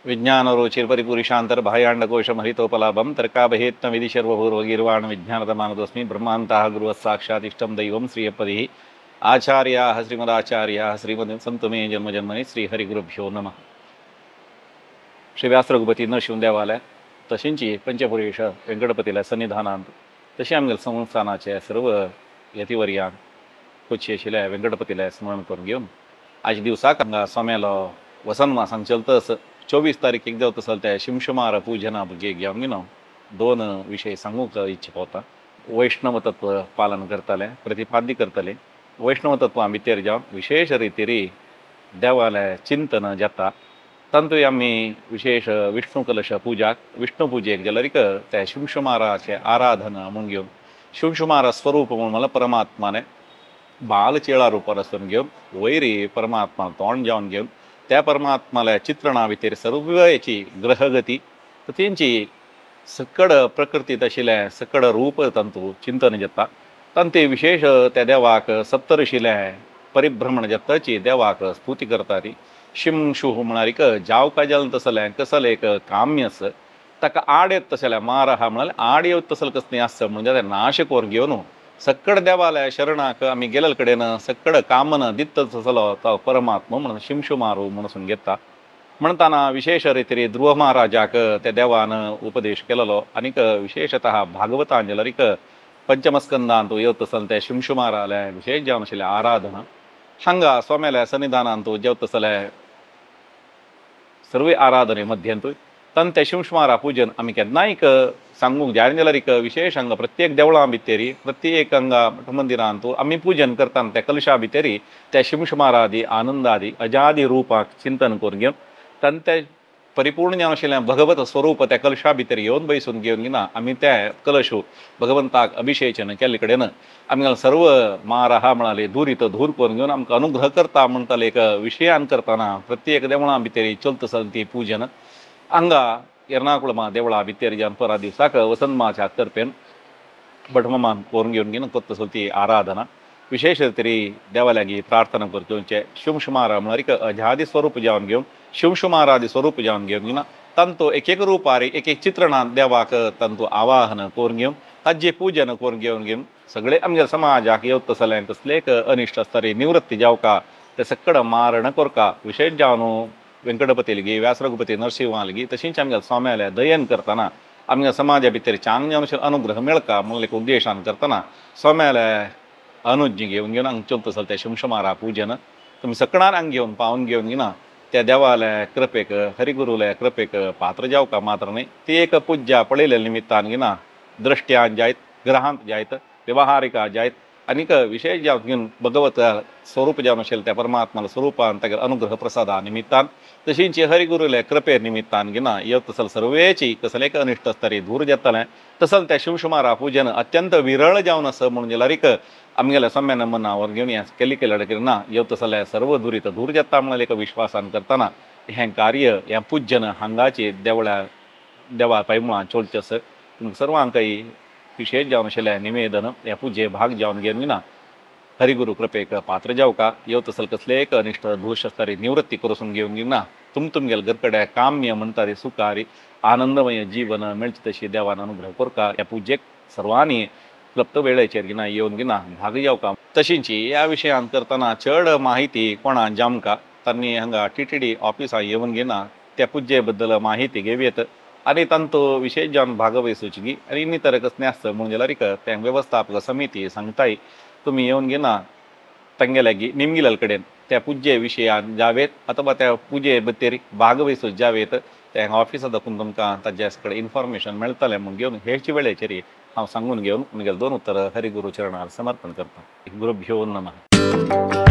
विज्ञानरुचिर्परिपुरुषान्तर्बाह्याण्डकोशं हरितोपलाभं तर्काभेत्न विधिशर्वपूर्वगीर्वाण विज्ञानतमानतोऽस्मि ब्रह्मान्तः साक्षादिष्टं दैवं श्रीयपदिः आचार्याः श्रीमदाचार्याः श्रीमद संतु मे जन्मजन्मनि श्रीहरिगुरुभ्यो नमः. श्री व्यासरघुपती नरशिव देवालय तशींची पंचपुरेश वेंकटपतीला सन्निधानांत तशी आमगेल संस्थानाचे सर्व यतिवर्यांक कुची आशिल्ल्या वेंकटपतीला स्मरण करून घेवन आज दिवसाक हांगा सोमेलो वसंत मासांक चलतस 24 तारीख एक जावत आसा त्या शिमशुमार पूजना ಬಗ್ಗೆ घेवन घेवन दोन विशय सांगूंक इच्छा पावता. वैष्णव तत्व पालन करतले प्रतिपाद्य करतले वैष्णव तत्वां भितर जावन विशेष रितीरी देवालय चिंतन जाता तातूंत आमी विशेष विष्णू कलश पुजाक विष्णू पुजेक जाल्यार त्या शिमशुमाराचे आराधना म्हणून घेवन शिमशुमारा स्वरूप म्हणून मला परमात्माने बाल चेळा रुपार आसून घेवन वैरी परमात्मा तोंड जावन घेवन त्या परमात्माला चित्रणा भितर सर्वेची ग्रहगती तेंची सकड प्रकृतीत आशिल्लें सकड रूप तंतू चिंतन जाता तांती विशेष त्या देवाक सप्तऋषीले परिभ्रमण जाताची देवाक स्तुती करता ती शिमशु म्हणारी जावका जाल तसलें कसल एक काम्य आस ताका आड येत तसलें मार आहा म्हणाले आड येवत तसल कसलें आस म्हणजे नाश कोर घेवन सक्कड देवालय शरणाक आमी गेलेल कडेन सक्कड कामन दित्त तसलो तो परमात्मा म्हणून शिमशुमारू म्हणून घेता म्हणताना विशेष रितीरी ध्रुव महाराजाक त्या देवान उपदेश केलेलो आनीक विशेषतः भागवतान जाल्यार पंचमस्कंदांत येवत तसल त्या शिमशुमाराले विशेष जावन आशिल्लें आराधना हांगा सोमेल्या सन्निधानांत जेवत तसलें सर्व आराधने मध्यंतूय तन त्या शिमशुमारा पूजन आमी केन्नाय सांगूंक जाय जाल्यार विशेष हांगा प्रत्येक देवळां भितरी प्रत्येक हांगा मठ मंदिरांत आमी पूजन करतना त्या कलशा भितरी त्या शिमशुमारादी आनंदादी अजादी रुपाक चिंतन करून घेवन तांणे ते परिपूर्ण जावन आशिल्लें भगवत स्वरूप त्या कलशा भितर येवन बसून घेवन घेना आमी त्या कलश भगवंताक अभिषेचन केल्ले कडेन आमी सर्व मार आहा म्हणाले धूर करून घेवन आमकां अनुग्रह करता म्हणटाले एक विशयान करतना प्रत्येक देवळां भितरी चलत आसली ती पूजन हांगा एर्नाकुळमा देवळा भितर जावन परा दिसाक वसंत माच्या तर्फेन भटमामान करून घेवन करता आसली ती आराधना विशेष तरी देवाल्यागी प्रार्थना करचे शिमशुमारा म्हळ्यार अजादी स्वरूप जावन घेवन शिमशुमारादी स्वरूप जावन घेवन तांतू एक एक रुपारी एक एक चित्रणांत देवाक तांतू आवाहन करून घेवन ताजें पूजन करून घेवन सगळे आमच्या समाजाक येवत तसलें कसले एक अनिश्ट आसता निवृत्ती जावका ते सक्कड मारण कोरका विशेष जावन वेंकटपती लेगी व्यासरघुपती नरसिंहा लेगी तशींच आमच्या सोम्याल्या दयन करतना आमच्या समाजा भितर चांग जावन अनुग्रह मेळका म्हणून एक उद्देशान करतना सोम्याल्या अनुज्ञ घेवन हांगा चलत आसलें त्या शिमशुमारा पूजन तुमी सकणान हांगा घेवन पावून घेवन त्या देवालय कृपेक हरिगुरुले कृपेक पात्र जावका मात्र न्ही ती एक पूज्या पळयलेल्या निमित्तान दृश्ट्यान जायत ग्रहांत जायत व्यवहारिका जायत आनीक विशेष जावन घेवन भगवत स्वरूप जावन आशिल्लें त्या परमात्मा स्वरुपान ताका अनुग्रह प्रसादा निमित्तान तशींच हरिगुरुले कृपे निमित्तान येवत तसल सर्वेची कसले एक अनिश्ट आसता दूर जातालें तसल त्या शिमशुमारा पूजन अत्यंत विरळ जावन आसा म्हणून जाल्यार आमगेल्या सोम्यान मनावर घेवन हें केलें ना येवत तसलें सर्व दुरीत दूर जाता म्हणून एक विश्वासान करतना हें कार्य हें पूजन हांगाची देवा पैमळां चलचें आसा सर्वांकय विशेष जावन आशिल्लें निवेदन ह्या पुजे भाग जावन घेवन हरिगुरु कृपेक पात्र जावका येवत तसल कसले एक अनिश्ट दोश आसता निवृत्ती करून घेवन तुमगेल घरकडे काम्य म्हणटा ती सुखारी आनंदमय जीवन मेळचे तशी देवान अनुग्रह कोरका ह्या पुजेक सर्वांनी क्लप्त वेळेचेर येवन भाग जावका. तशींच ह्या विशयान करतना चड माहिती कोणा जामका तांणी हांगा TTD ऑफिसां येवन त्या पुजे बद्दल माहिती घेवयेत आनी तांतू विशेष जावन भागवहिसूची आनी इतर कसलें आसता म्हणून जाल्यार ते वेवस्थापक समिती सांगताय तुमी येवन तांगे लागीं निमगिलेल कडेन त्या पुजे विशयान जावेत अथवा त्या पुजे भितर भागवहिसूच जावेत त्या ऑफिसांत दाखून तुमकां ताजे कडेन इन्फॉर्मेशन मेळटलें म्हणून घेवन हेच वेळेचेर हांव सांगून घेवन म्हगेलें 2 उत्तर हरिगुरू चरणार समर्पण करता. गुरुभ्यो नमः.